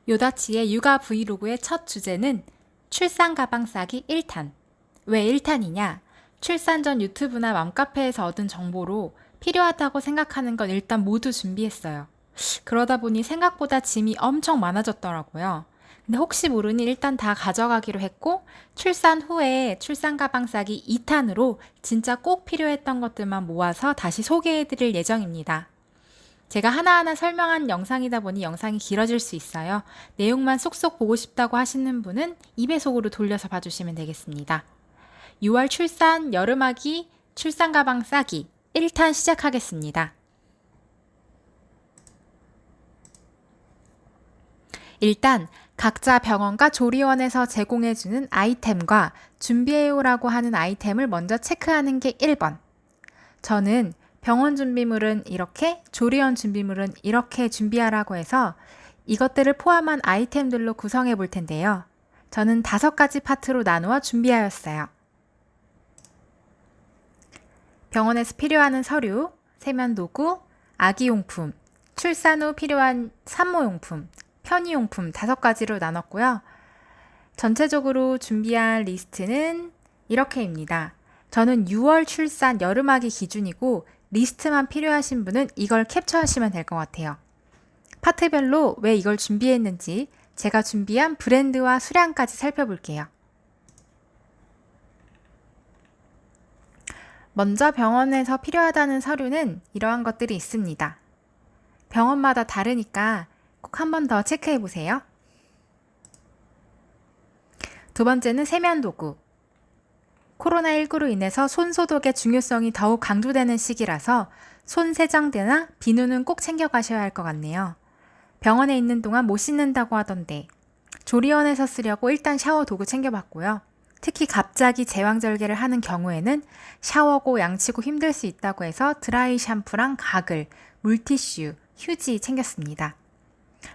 요다치의 육아 브이로그의 첫 주제는 출산 가방 싸기 1탄. 왜 1탄이냐? 출산 전 유튜브나 맘카페에서 얻은 정보로 필요하다고 생각하는 건 일단 모두 준비했어요. 그러다 보니 생각보다 짐이 엄청 많아졌더라고요. 근데 혹시 모르니 일단 다 가져가기로 했고, 출산 후에 출산 가방 싸기 2탄으로 진짜 꼭 필요했던 것들만 모아서 다시 소개해드릴 예정입니다. 제가 하나하나 설명한 영상이다 보니 영상이 길어질 수 있어요. 내용만 쏙쏙 보고 싶다고 하시는 분은 2배속으로 돌려서 봐주시면 되겠습니다. 6월 출산 여름아기 출산 가방 싸기 1탄 시작하겠습니다. 일단 각자 병원과 조리원에서 제공해주는 아이템과 준비해오라고 하는 아이템을 먼저 체크하는 게 1번. 저는 병원 준비물은 이렇게, 조리원 준비물은 이렇게 준비하라고 해서 이것들을 포함한 아이템들로 구성해 볼 텐데요. 저는 5가지 파트로 나누어 준비하였어요. 병원에서 필요한 서류, 세면도구, 아기용품, 출산 후 필요한 산모용품, 편의용품 5가지로 나눴고요. 전체적으로 준비한 리스트는 이렇게입니다. 저는 6월 출산 여름아기 기준이고 리스트만 필요하신 분은 이걸 캡처하시면 될 것 같아요. 파트별로 왜 이걸 준비했는지 제가 준비한 브랜드와 수량까지 살펴볼게요. 먼저 병원에서 필요하다는 서류는 이러한 것들이 있습니다. 병원마다 다르니까 꼭 한 번 더 체크해 보세요. 두 번째는 세면도구. 코로나19로 인해서 손소독의 중요성이 더욱 강조되는 시기라서 손 세정대나 비누는 꼭 챙겨가셔야 할 것 같네요. 병원에 있는 동안 못 씻는다고 하던데 조리원에서 쓰려고 일단 샤워 도구 챙겨봤고요. 특히 갑자기 제왕절개를 하는 경우에는 샤워고 양치고 힘들 수 있다고 해서 드라이 샴푸랑 가글, 물티슈, 휴지 챙겼습니다.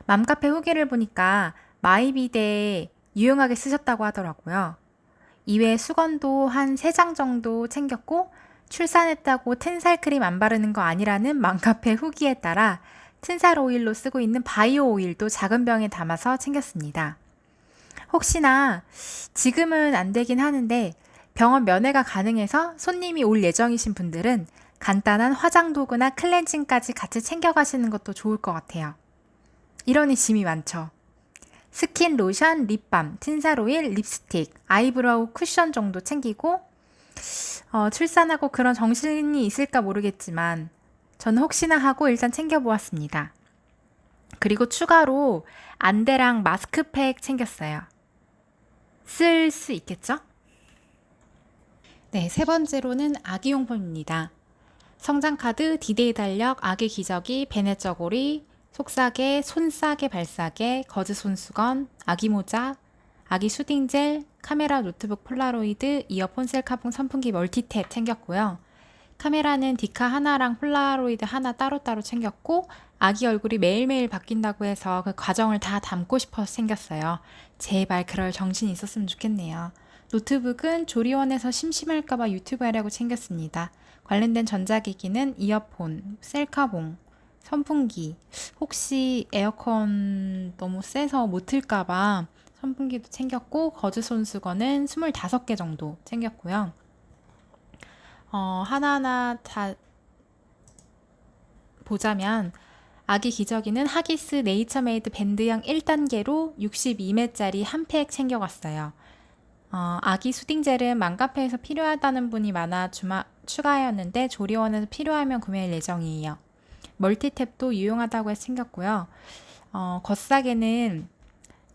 맘카페 후기를 보니까 마이비데 유용하게 쓰셨다고 하더라고요. 이외에 수건도 한 3장 정도 챙겼고 출산했다고 튼살 크림 안 바르는 거 아니라는 맘카페 후기에 따라 튼살 오일로 쓰고 있는 바이오 오일도 작은 병에 담아서 챙겼습니다. 혹시나 지금은 안 되긴 하는데 병원 면회가 가능해서 손님이 올 예정이신 분들은 간단한 화장 도구나 클렌징까지 같이 챙겨가시는 것도 좋을 것 같아요. 이러니 짐이 많죠. 스킨, 로션, 립밤, 틴살 오일, 립스틱, 아이브로우 쿠션 정도 챙기고 출산하고 그런 정신이 있을까 모르겠지만 저는 혹시나 하고 일단 챙겨보았습니다. 그리고 추가로 안대랑 마스크팩 챙겼어요. 쓸 수 있겠죠? 네, 3번째로는 아기용품입니다. 성장카드, 디데이 달력, 아기 기저귀, 베네 저고리, 속싸개, 손싸개, 발싸개, 거즈 손수건, 아기 모자, 아기 수딩젤, 카메라, 노트북, 폴라로이드, 이어폰, 셀카봉, 선풍기, 멀티탭 챙겼고요. 카메라는 디카 하나랑 폴라로이드 하나 따로따로 챙겼고 아기 얼굴이 매일매일 바뀐다고 해서 그 과정을 다 담고 싶어서 챙겼어요. 제발 그럴 정신이 있었으면 좋겠네요. 노트북은 조리원에서 심심할까봐 유튜브 하려고 챙겼습니다. 관련된 전자기기는 이어폰, 셀카봉, 선풍기, 혹시 에어컨 너무 세서 못 틀까봐 선풍기도 챙겼고 거즈 손수건은 25개 정도 챙겼고요. 하나하나 다 보자면 아기 기저귀는 하기스 네이처메이드 밴드형 1단계로 62매짜리 한 팩 챙겨갔어요. 아기 수딩젤은 맘카페에서 필요하다는 분이 많아 추가하였는데 조리원에서 필요하면 구매할 예정이에요. 멀티탭도 유용하다고 해서 챙겼고요. 겉싸개는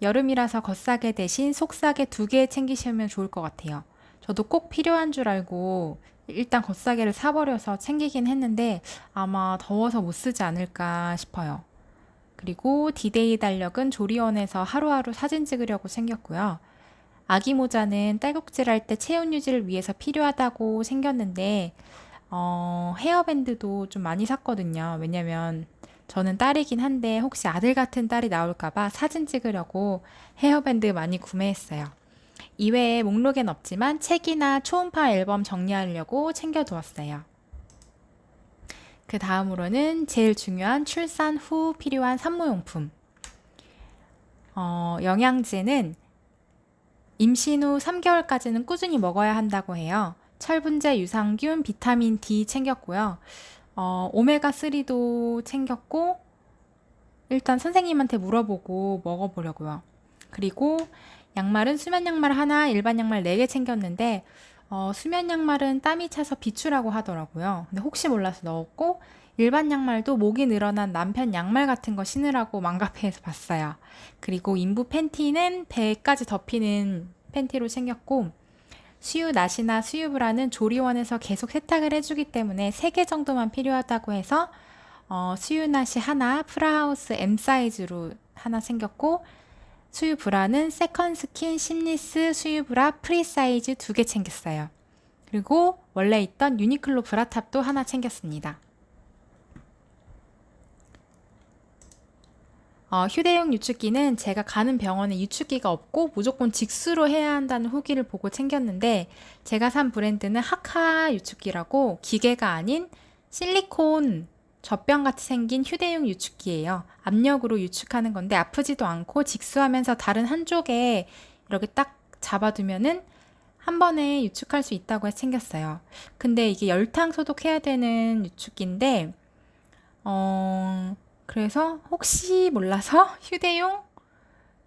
여름이라서 겉싸개 대신 속싸개 2개 챙기시면 좋을 것 같아요. 저도 꼭 필요한 줄 알고 일단 겉싸개를 사버려서 챙기긴 했는데 아마 더워서 못 쓰지 않을까 싶어요. 그리고 디데이 달력은 조리원에서 하루하루 사진 찍으려고 챙겼고요. 아기 모자는 딸꾹질할 때 체온 유지를 위해서 필요하다고 챙겼는데 헤어밴드도 좀 많이 샀거든요. 왜냐면 저는 딸이긴 한데 혹시 아들 같은 딸이 나올까봐 사진 찍으려고 헤어밴드 많이 구매했어요. 이외에 목록엔 없지만 책이나 초음파 앨범 정리하려고 챙겨두었어요. 그 다음으로는 제일 중요한 출산 후 필요한 산모용품. 영양제는 임신 후 3개월까지는 꾸준히 먹어야 한다고 해요. 철분제, 유산균, 비타민 D 챙겼고요. 오메가3도 챙겼고, 일단 선생님한테 물어보고 먹어보려고요. 그리고 양말은 수면 양말 하나, 일반 양말 4개 챙겼는데, 수면 양말은 땀이 차서 비추라고 하더라고요. 근데 혹시 몰라서 넣었고, 일반 양말도 목이 늘어난 남편 양말 같은 거 신으라고 맘카페에서 봤어요. 그리고 인부 팬티는 배까지 덮이는 팬티로 챙겼고, 수유 나시나 수유 브라는 조리원에서 계속 세탁을 해주기 때문에 3개 정도만 필요하다고 해서 수유 나시 하나, 프라하우스 M 사이즈로 하나 챙겼고, 수유 브라는 세컨 스킨 심리스 수유 브라 프리 사이즈 2개 챙겼어요. 그리고 원래 있던 유니클로 브라탑도 하나 챙겼습니다. 휴대용 유축기는 제가 가는 병원에 유축기가 없고 무조건 직수로 해야 한다는 후기를 보고 챙겼는데, 제가 산 브랜드는 하카 유축기라고 기계가 아닌 실리콘 젖병같이 생긴 휴대용 유축기예요. 압력으로 유축하는 건데 아프지도 않고 직수하면서 다른 한쪽에 이렇게 딱 잡아두면은 한 번에 유축할 수 있다고 해서 챙겼어요. 근데 이게 열탕 소독해야 되는 유축기인데 그래서 혹시 몰라서 휴대용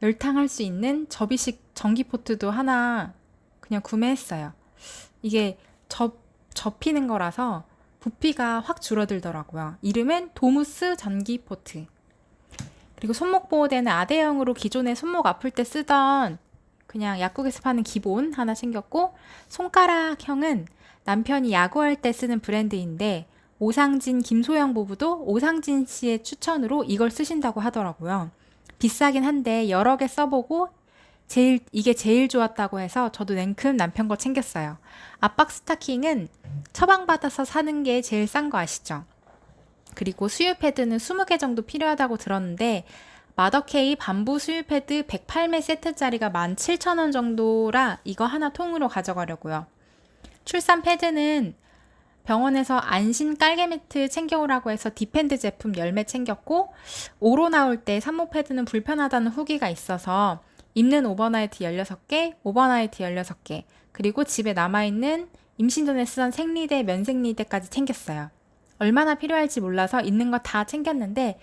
열탕할 수 있는 접이식 전기포트도 하나 그냥 구매했어요. 이게 접히는 거라서 부피가 확 줄어들더라고요. 이름은 도무스 전기포트. 그리고 손목 보호대는 아대형으로 기존에 손목 아플 때 쓰던 그냥 약국에서 파는 기본 하나 챙겼고, 손가락형은 남편이 야구할 때 쓰는 브랜드인데 오상진, 김소영 부부도 오상진 씨의 추천으로 이걸 쓰신다고 하더라고요. 비싸긴 한데 여러 개 써보고 이게 제일 좋았다고 해서 저도 냉큼 남편 거 챙겼어요. 압박 스타킹은 처방받아서 사는 게 제일 싼 거 아시죠? 그리고 수유 패드는 20개 정도 필요하다고 들었는데 마더케이 밤부 수유 패드 108매 세트짜리가 17,000원 정도라 이거 하나 통으로 가져가려고요. 출산 패드는 병원에서 안심 깔개 매트 챙겨오라고 해서 디펜드 제품 10매 챙겼고, 오로 나올 때 산모 패드는 불편하다는 후기가 있어서 입는 오버나이트 16개, 오버나이트 16개, 그리고 집에 남아있는 임신 전에 쓰던 생리대, 면생리대까지 챙겼어요. 얼마나 필요할지 몰라서 있는 거 다 챙겼는데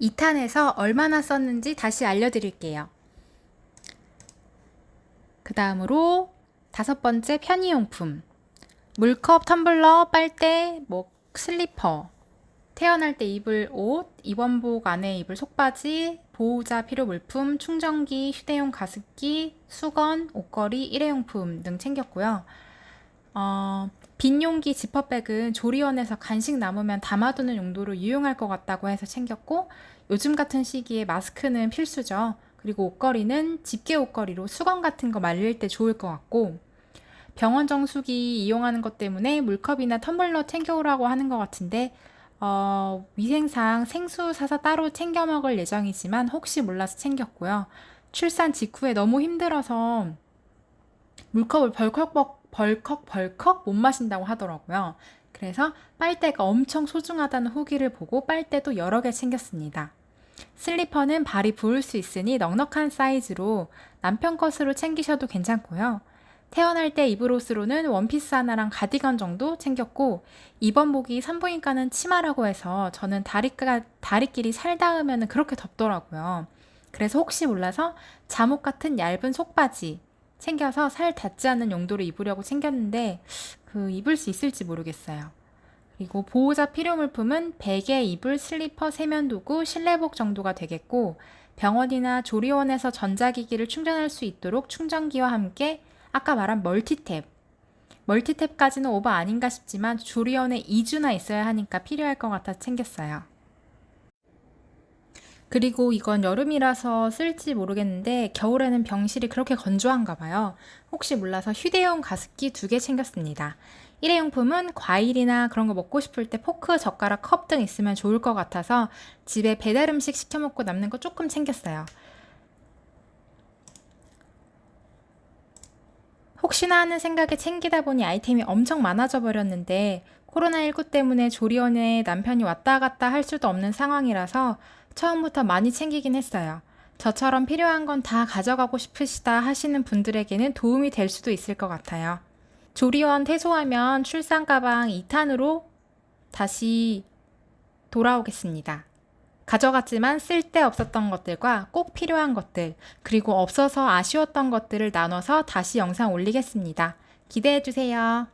2탄에서 얼마나 썼는지 다시 알려드릴게요. 그 다음으로 5번째 편의용품. 물컵, 텀블러, 빨대, 슬리퍼, 태어날 때 입을 옷, 입원복 안에 입을 속바지, 보호자 필요 물품, 충전기, 휴대용 가습기, 수건, 옷걸이, 일회용품 등 챙겼고요. 빈 용기 지퍼백은 조리원에서 간식 남으면 담아두는 용도로 유용할 것 같다고 해서 챙겼고, 요즘 같은 시기에 마스크는 필수죠. 그리고 옷걸이는 집게 옷걸이로 수건 같은 거 말릴 때 좋을 것 같고, 병원 정수기 이용하는 것 때문에 물컵이나 텀블러 챙겨오라고 하는 것 같은데 위생상 생수 사서 따로 챙겨 먹을 예정이지만 혹시 몰라서 챙겼고요. 출산 직후에 너무 힘들어서 물컵을 벌컥 못 마신다고 하더라고요. 그래서 빨대가 엄청 소중하다는 후기를 보고 빨대도 여러 개 챙겼습니다. 슬리퍼는 발이 부을 수 있으니 넉넉한 사이즈로 남편 것으로 챙기셔도 괜찮고요. 태어날 때 입을 옷으로는 원피스 하나랑 가디건 정도 챙겼고, 입원복이 산부인과는 치마라고 해서 저는 다리끼리 살 닿으면 그렇게 덥더라고요. 그래서 혹시 몰라서 잠옷 같은 얇은 속바지 챙겨서 살 닿지 않는 용도로 입으려고 챙겼는데 입을 수 있을지 모르겠어요. 그리고 보호자 필요 물품은 베개, 이불, 슬리퍼, 세면도구, 실내복 정도가 되겠고, 병원이나 조리원에서 전자기기를 충전할 수 있도록 충전기와 함께 아까 말한 멀티탭까지는 오버 아닌가 싶지만 조리원에 2주나 있어야 하니까 필요할 것 같아 챙겼어요. 그리고 이건 여름이라서 쓸지 모르겠는데 겨울에는 병실이 그렇게 건조한가 봐요. 혹시 몰라서 휴대용 가습기 2개 챙겼습니다. 일회용품은 과일이나 그런 거 먹고 싶을 때 포크, 젓가락, 컵 등 있으면 좋을 것 같아서 집에 배달 음식 시켜 먹고 남는 거 조금 챙겼어요. 혹시나 하는 생각에 챙기다 보니 아이템이 엄청 많아져 버렸는데 코로나19 때문에 조리원에 남편이 왔다 갔다 할 수도 없는 상황이라서 처음부터 많이 챙기긴 했어요. 저처럼 필요한 건 다 가져가고 싶으시다 하시는 분들에게는 도움이 될 수도 있을 것 같아요. 조리원 퇴소하면 출산 가방 2탄으로 다시 돌아오겠습니다. 가져갔지만 쓸데없었던 것들과 꼭 필요한 것들, 그리고 없어서 아쉬웠던 것들을 나눠서 다시 영상 올리겠습니다. 기대해주세요.